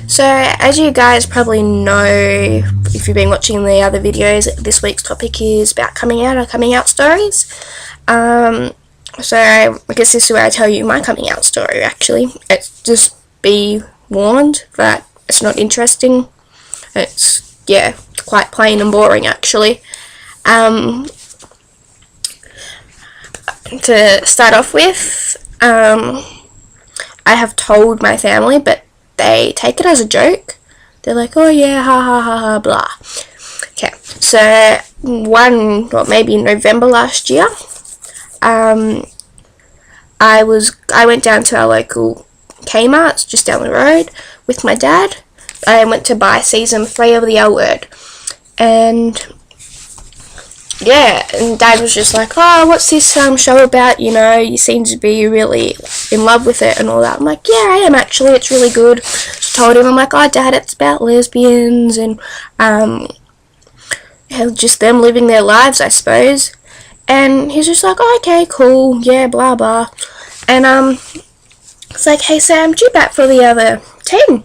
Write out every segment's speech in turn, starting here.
So, as you guys probably know, if you've been watching the other videos, this week's topic is about coming out or coming out stories. So, I guess this is where I tell you my coming out story, actually. It's just be warned that it's not interesting. It's, yeah, quite plain and boring, actually. To start off with, I have told my family, but they take it as a joke. They're like, oh yeah, ha ha ha ha, blah. Okay, so maybe in November last year, I went down to our local Kmart just down the road with my dad. I went to buy season 3 of the L Word, and yeah, and Dad was just like, oh, what's this show about, you seem to be really in love with it and all that. I'm like, yeah, I am actually, it's really good. Just told him, I'm like, oh Dad, it's about lesbians and just them living their lives, I suppose. And he's just like, oh, okay, cool, yeah, blah blah. And it's like, hey Sam, do you bat for the other team?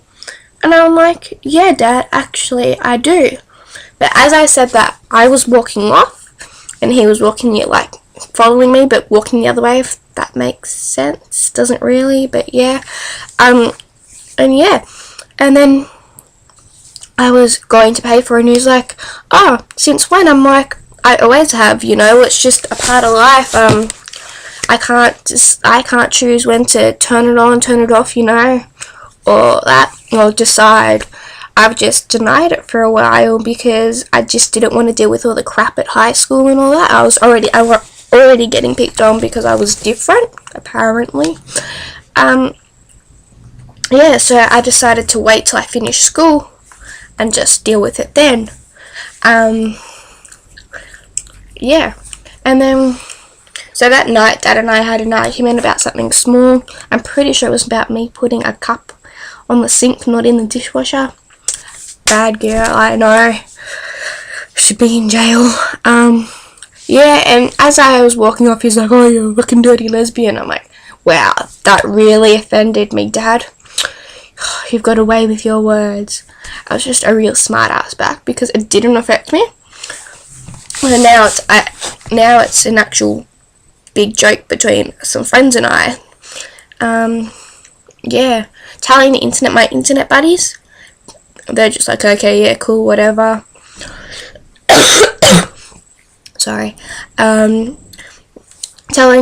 And I'm like, yeah Dad, actually I do. But as I said that, I was walking off, and he was walking, like, following me, but walking the other way, if that makes sense. Doesn't really, but yeah. And yeah. And then I was going to pay for it, and he was like, oh, since when? I'm like, I always have, it's just a part of life. I can't choose when to turn it on, turn it off, or that, or decide. I've just denied it for a while because I just didn't want to deal with all the crap at high school and all that. I was already getting picked on because I was different, apparently. Yeah, so I decided to wait till I finished school and just deal with it then. Yeah, and then, so that night, Dad and I had an argument about something small. I'm pretty sure it was about me putting a cup on the sink, not in the dishwasher. Bad girl, I know. Should be in jail. Yeah, and as I was walking off, he's like, oh, you're a fucking dirty lesbian. I'm like, wow, that really offended me, Dad. You've got away with your words. I was just a real smart ass back because it didn't affect me. And now it's an actual big joke between some friends and I. Yeah, telling the internet, my internet buddies, they're just like, okay, yeah, cool, whatever. Sorry. Telling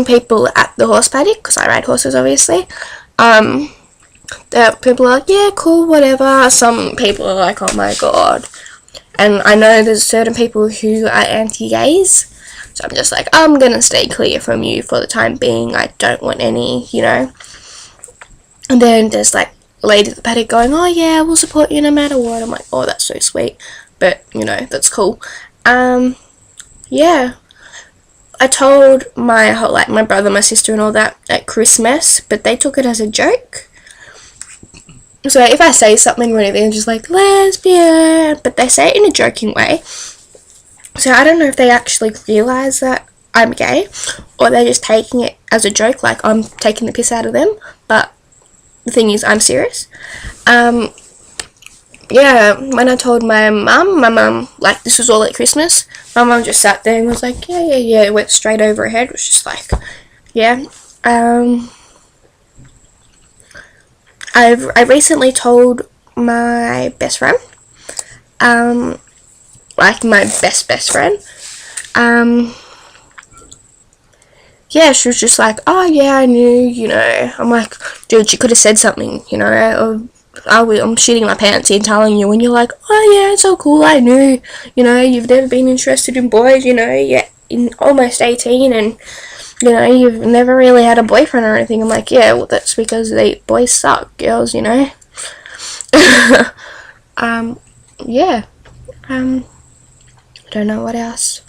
people at the horse paddock, because I ride horses, obviously, that people are like, yeah, cool, whatever. Some people are like, oh my god. And I know there's certain people who are anti-gays, so I'm just like, I'm gonna stay clear from you for the time being. I don't want any, And then there's like lady at the paddock going, oh yeah, we'll support you no matter what. I'm like, oh, that's so sweet, but that's cool. Yeah, I told my brother, my sister and all that at Christmas, but they took it as a joke. So if I say something or anything, just like, lesbian, but they say it in a joking way. So I don't know if they actually realise that I'm gay, or they're just taking it as a joke, like I'm taking the piss out of them, but the thing is, I'm serious. Yeah, when I told my mum, like, this was all at Christmas, my mum just sat there and was like, yeah, it went straight over her head. It was just like, yeah. I recently told my best friend, like my best friend, yeah, she was just like, oh yeah, I knew, I'm like, dude, you could have said something, or I'm shitting my pants in telling you, and you're like, oh yeah, it's so cool, I knew, you've never been interested in boys, you're in almost 18, and, you've never really had a boyfriend or anything. I'm like, yeah, well, that's because boys suck, girls, yeah, I don't know what else.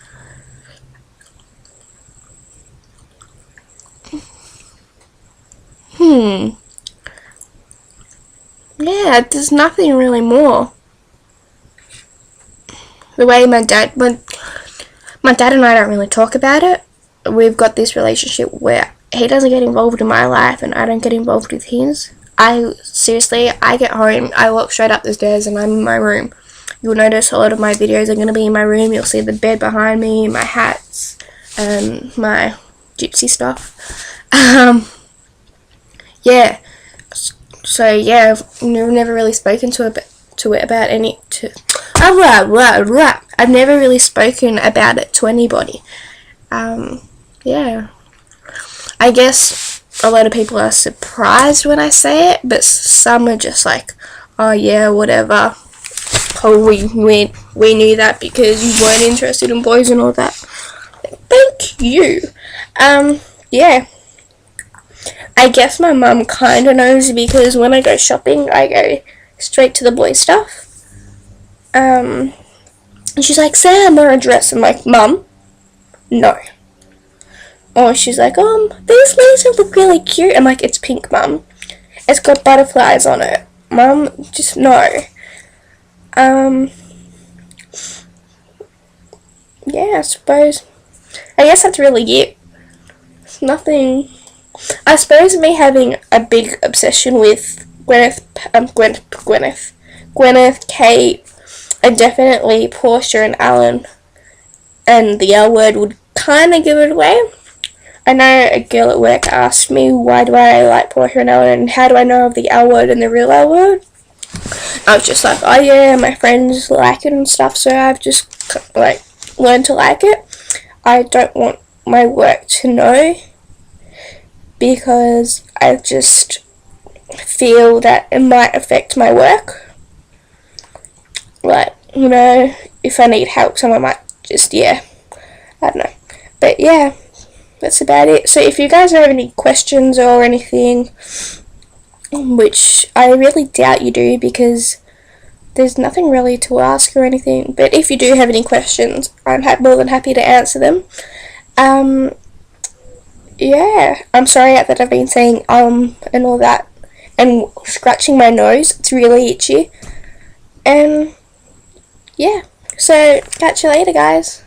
Yeah, there's nothing really more. The way my dad and I don't really talk about it. We've got this relationship where he doesn't get involved in my life and I don't get involved with his. I seriously, I get home, I walk straight up the stairs and I'm in my room. You'll notice a lot of my videos are going to be in my room. You'll see the bed behind me, my hats, and my gypsy stuff. Yeah. So yeah, I've never really spoken to it about any. I've never really spoken about it to anybody. Yeah. I guess a lot of people are surprised when I say it, but some are just like, oh yeah, whatever. Oh, we knew that because you weren't interested in boys and all that. Thank you. Yeah. I guess my mum kind of knows because when I go shopping, I go straight to the boy stuff. And she's like, Sam, wear a dress. I'm like, Mum, no. Or she's like, these leaves look really cute. I'm like, it's pink, Mum. It's got butterflies on it. Mum, just no. Yeah, I suppose. I guess that's really it. It's nothing. I suppose me having a big obsession with Gwyneth, Kate, and definitely Portia and Alan, and the L word would kind of give it away. I know a girl at work asked me, why do I like Portia and Alan, and how do I know of the L word and the real L word? I was just like, oh yeah, my friends like it and stuff, so I've just like learned to like it. I don't want my work to know because I just feel that it might affect my work. Like, you know, if I need help, someone might just, yeah, I don't know. But yeah, that's about it. So if you guys have any questions or anything, which I really doubt you do because there's nothing really to ask or anything, but if you do have any questions, I'm more than happy to answer them. Yeah, I'm sorry that I've been saying and all that and scratching my nose. It's really itchy. And yeah, so catch you later, guys.